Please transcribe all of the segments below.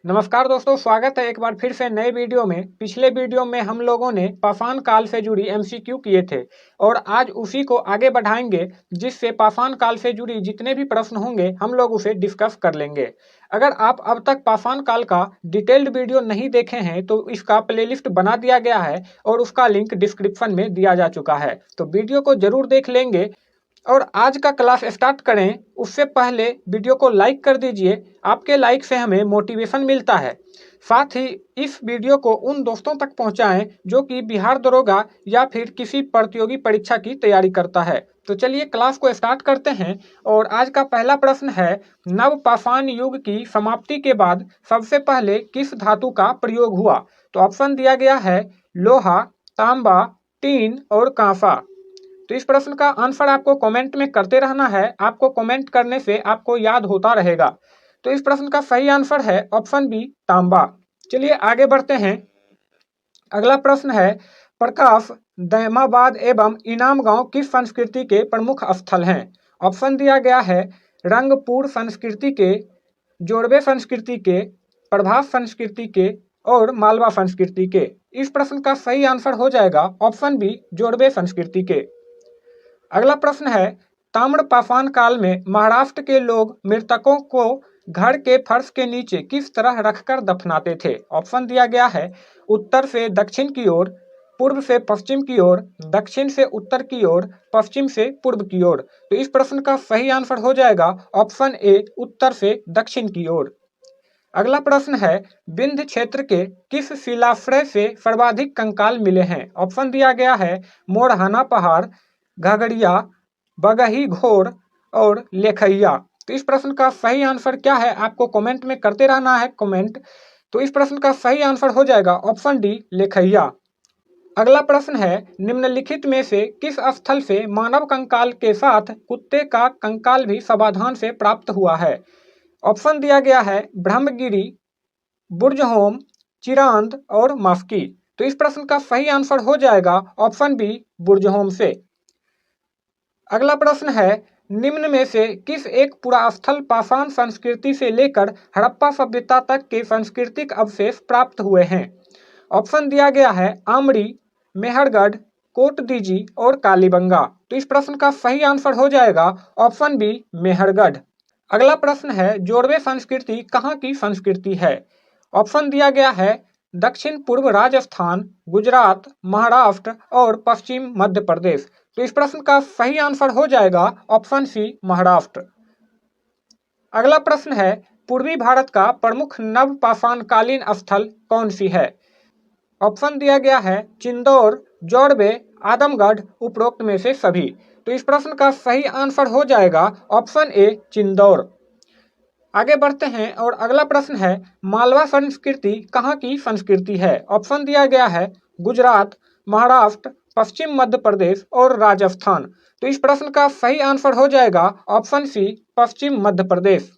नमस्कार दोस्तों, स्वागत है एक बार फिर से नए वीडियो में। पिछले वीडियो में हम लोगों ने पाषाण काल से जुड़ी एमसीक्यू किए थे और आज उसी को आगे बढ़ाएंगे, जिससे पाषाण काल से जुड़ी जितने भी प्रश्न होंगे हम लोग उसे डिस्कस कर लेंगे। अगर आप अब तक पाषाण काल का डिटेल्ड वीडियो नहीं देखे हैं तो इसका प्लेलिस्ट बना दिया गया है और उसका लिंक डिस्क्रिप्शन में दिया जा चुका है, तो वीडियो को जरूर देख लेंगे। और आज का क्लास स्टार्ट करें उससे पहले वीडियो को लाइक कर दीजिए। आपके लाइक से हमें मोटिवेशन मिलता है। साथ ही इस वीडियो को उन दोस्तों तक पहुंचाएं जो कि बिहार दरोगा या फिर किसी प्रतियोगी परीक्षा की तैयारी करता है। तो चलिए क्लास को स्टार्ट करते हैं। और आज का पहला प्रश्न है, नव पाषाण युग की समाप्ति के बाद सबसे पहले किस धातु का प्रयोग हुआ? तो ऑप्शन दिया गया है लोहा, तांबा, टीन और कांसा। तो इस प्रश्न का आंसर आपको कमेंट में करते रहना है। आपको कमेंट करने से आपको याद होता रहेगा। तो इस प्रश्न का सही आंसर है ऑप्शन बी, तांबा। चलिए आगे बढ़ते हैं। अगला प्रश्न है, प्रकाश, दैमाबाद एवं इनाम गांव किस संस्कृति के प्रमुख स्थल हैं? ऑप्शन दिया गया है रंगपुर संस्कृति के, जोड़वे संस्कृति के, प्रभास संस्कृति के और मालवा संस्कृति के। इस प्रश्न का सही आंसर हो जाएगा ऑप्शन बी, जोड़वे संस्कृति के। अगला प्रश्न है, ताम्र पाषाण काल में महाराष्ट्र के लोग मृतकों को घर के फर्श के नीचे किस तरह रखकर दफनाते थे? ऑप्शन दिया गया है उत्तर से दक्षिण की ओर, पूर्व से पश्चिम की ओर, दक्षिण से उत्तर की ओर, पश्चिम से पूर्व की ओर। तो इस प्रश्न का सही आंसर हो जाएगा ऑप्शन ए, उत्तर से दक्षिण की ओर। अगला प्रश्न है, विंध्य क्षेत्र के किस शिलाश्रय से सर्वाधिक कंकाल मिले हैं? ऑप्शन दिया गया है मोरहाना पहाड़, घगड़िया, बगही घोर और लेखैया। तो इस प्रश्न का सही आंसर क्या है आपको कमेंट में करते रहना है कमेंट। तो इस प्रश्न का सही आंसर हो जाएगा ऑप्शन डी, लेखैया। अगला प्रश्न है, निम्नलिखित में से किस स्थल से मानव कंकाल के साथ कुत्ते का कंकाल भी सावधान से प्राप्त हुआ है? ऑप्शन दिया गया है ब्रह्मगिरी, बुर्जहोम, चिरांद और मास्की। तो इस प्रश्न का सही आंसर हो जाएगा ऑप्शन बी, बुर्जहोम से। अगला प्रश्न है, निम्न में से किस एक पुरास्थल पाषाण संस्कृति से लेकर हड़प्पा सभ्यता तक के सांस्कृतिक अवशेष प्राप्त हुए हैं? ऑप्शन दिया गया है आमड़ी, मेहरगढ़, कोटदीजी और कालीबंगा। तो इस प्रश्न का सही आंसर हो जाएगा ऑप्शन बी, मेहरगढ़। अगला प्रश्न है, जोड़वे संस्कृति कहाँ की संस्कृति है? ऑप्शन दिया गया है दक्षिण पूर्व राजस्थान, गुजरात, महाराष्ट्र और पश्चिम मध्य प्रदेश। तो इस प्रश्न का सही आंसर हो जाएगा ऑप्शन सी, महाराष्ट्र। अगला प्रश्न है, पूर्वी भारत का प्रमुख नव पाषाणकालीन स्थल कौन सी है? ऑप्शन दिया गया है चिंदौर, जोड़वे, आदमगढ़, उपरोक्त में से सभी। तो इस प्रश्न का सही आंसर हो जाएगा ऑप्शन ए, चिंदौर। आगे बढ़ते हैं और अगला प्रश्न है, मालवा संस्कृति कहाँ की संस्कृति है? ऑप्शन दिया गया है गुजरात, महाराष्ट्र, पश्चिम मध्य प्रदेश और राजस्थान। तो इस प्रश्न का सही आंसर हो जाएगा ऑप्शन सी, पश्चिम मध्य प्रदेश।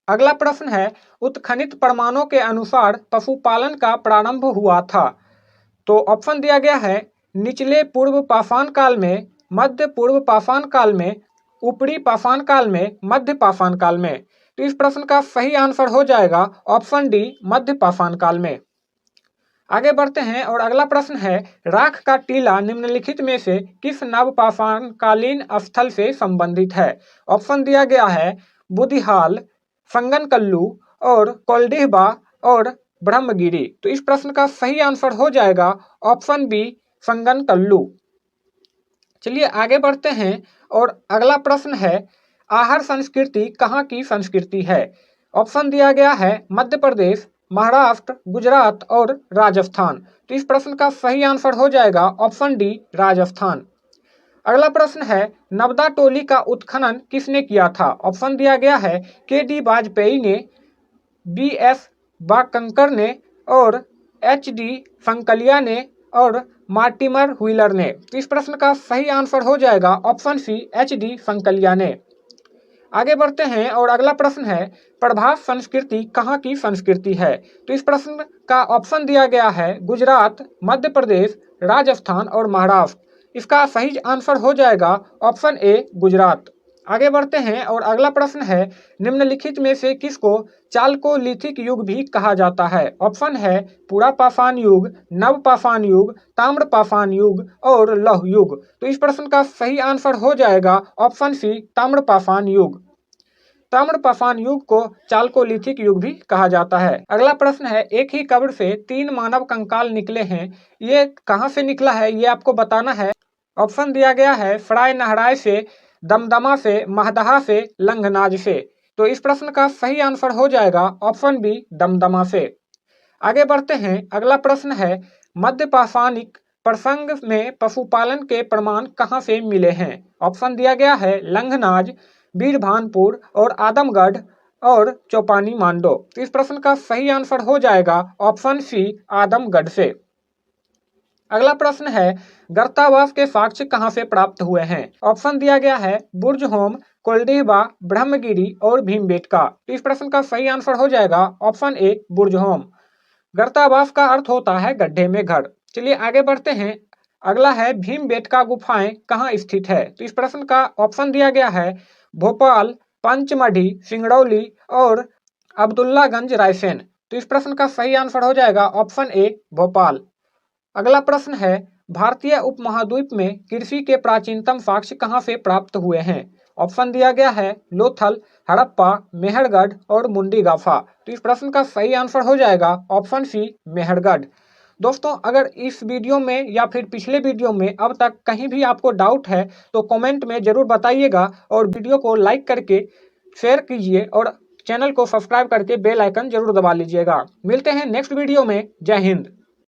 अगला प्रश्न है, उत्खनित प्रमाणों के अनुसार पशुपालन का प्रारंभ हुआ था। तो ऑप्शन दिया गया है निचले पूर्व पाषाण काल में, मध्य पूर्व पाषाण काल में, ऊपरी पाषाण काल में, मध्य पाषाण काल में। तो इस प्रश्न का सही आंसर हो जाएगा ऑप्शन डी, मध्य पाषाण काल में। आगे बढ़ते हैं और अगला प्रश्न है, राख का टीला निम्नलिखित में से किस नव पाषाणकालीन स्थल से संबंधित है? ऑप्शन दिया गया है बुधिहाल, संगनकल्लू और कोल्डिहबा और ब्रह्मगिरी। तो इस प्रश्न का सही आंसर हो जाएगा ऑप्शन बी, संगनकल्लू। चलिए आगे बढ़ते हैं और अगला प्रश्न है, आहार संस्कृति कहाँ की संस्कृति है? ऑप्शन दिया गया है मध्य प्रदेश, महाराष्ट्र, गुजरात और राजस्थान। तो इस प्रश्न का सही आंसर हो जाएगा ऑप्शन डी, राजस्थान। अगला प्रश्न है, नवदा टोली का उत्खनन किसने किया था? ऑप्शन दिया गया है के डी वाजपेयी ने, बी एस बाकंकर ने और एच डी संकलिया ने और मार्टिमर व्हीलर ने। तो इस प्रश्न का सही आंसर हो जाएगा option C, H D Sankalia ने। आगे बढ़ते हैं और अगला प्रश्न है, प्रभास संस्कृति कहाँ की संस्कृति है? तो इस प्रश्न का ऑप्शन दिया गया है गुजरात, मध्य प्रदेश, राजस्थान और महाराष्ट्र। इसका सही आंसर हो जाएगा ऑप्शन ए, गुजरात। आगे बढ़ते हैं और अगला प्रश्न है, निम्नलिखित में से किसको चालकोलिथिक युग भी कहा जाता है? ऑप्शन है पुरा पाषाण युग, नव पाषाण युग, ताम्र पाषाण युग और लौह युग। तो इस प्रश्न का सही आंसर हो जाएगा ऑप्शन सी, ताम्र पाषाण युग। ताम्र पाषाण युग को चालकोलिथिक युग भी कहा जाता है। अगला प्रश्न है, एक ही कब्र से 3 मानव कंकाल निकले हैं, ये कहाँ से निकला है, ये आपको बताना है। ऑप्शन दिया गया है फ्राय नहराय से, दमदमा से, महदहा से, लंघनाज से। तो इस प्रश्न का सही आंसर हो जाएगा ऑप्शन बी, दमदमा से। आगे बढ़ते हैं, अगला प्रश्न है, मध्य पाषाणिक प्रसंग में पशुपालन के प्रमाण कहाँ से मिले हैं? ऑप्शन दिया गया है लंघनाज, बीरभानपुर और आदमगढ़ और चौपानी मांडो। तो इस प्रश्न का सही आंसर हो जाएगा ऑप्शन सी, आदमगढ़ से। अगला प्रश्न है, गर्तावास के साक्ष्य कहाँ से प्राप्त हुए हैं? ऑप्शन दिया गया है बुर्जहोम, कोल्डिहबा, ब्रह्मगिरी और भीमबेटका। तो इस प्रश्न का सही आंसर हो जाएगा ऑप्शन ए, बुर्जहोम। गर्तावास का अर्थ होता है गड्ढे में घर। चलिए आगे बढ़ते हैं, अगला है भीमबेटका गुफाएं कहाँ स्थित है? तो इस प्रश्न का ऑप्शन दिया गया है भोपाल, पंचमढ़ी, सिंगरौली और अब्दुल्लागंज, रायसेन। तो इस प्रश्न का सही आंसर हो जाएगा ऑप्शन ए, भोपाल। अगला प्रश्न है, भारतीय उपमहाद्वीप में कृषि के प्राचीनतम साक्ष्य कहाँ से प्राप्त हुए हैं? ऑप्शन दिया गया है लोथल, हड़प्पा, मेहरगढ़ और मुंडीगाफा। तो इस प्रश्न का सही आंसर हो जाएगा ऑप्शन सी, मेहरगढ़। दोस्तों, अगर इस वीडियो में या फिर पिछले वीडियो में अब तक कहीं भी आपको डाउट है तो कमेंट में जरूर बताइएगा और वीडियो को लाइक करके शेयर कीजिए और चैनल को सब्सक्राइब करके बेल आइकन जरूर दबा लीजिएगा। मिलते हैं नेक्स्ट वीडियो में। जय हिंद।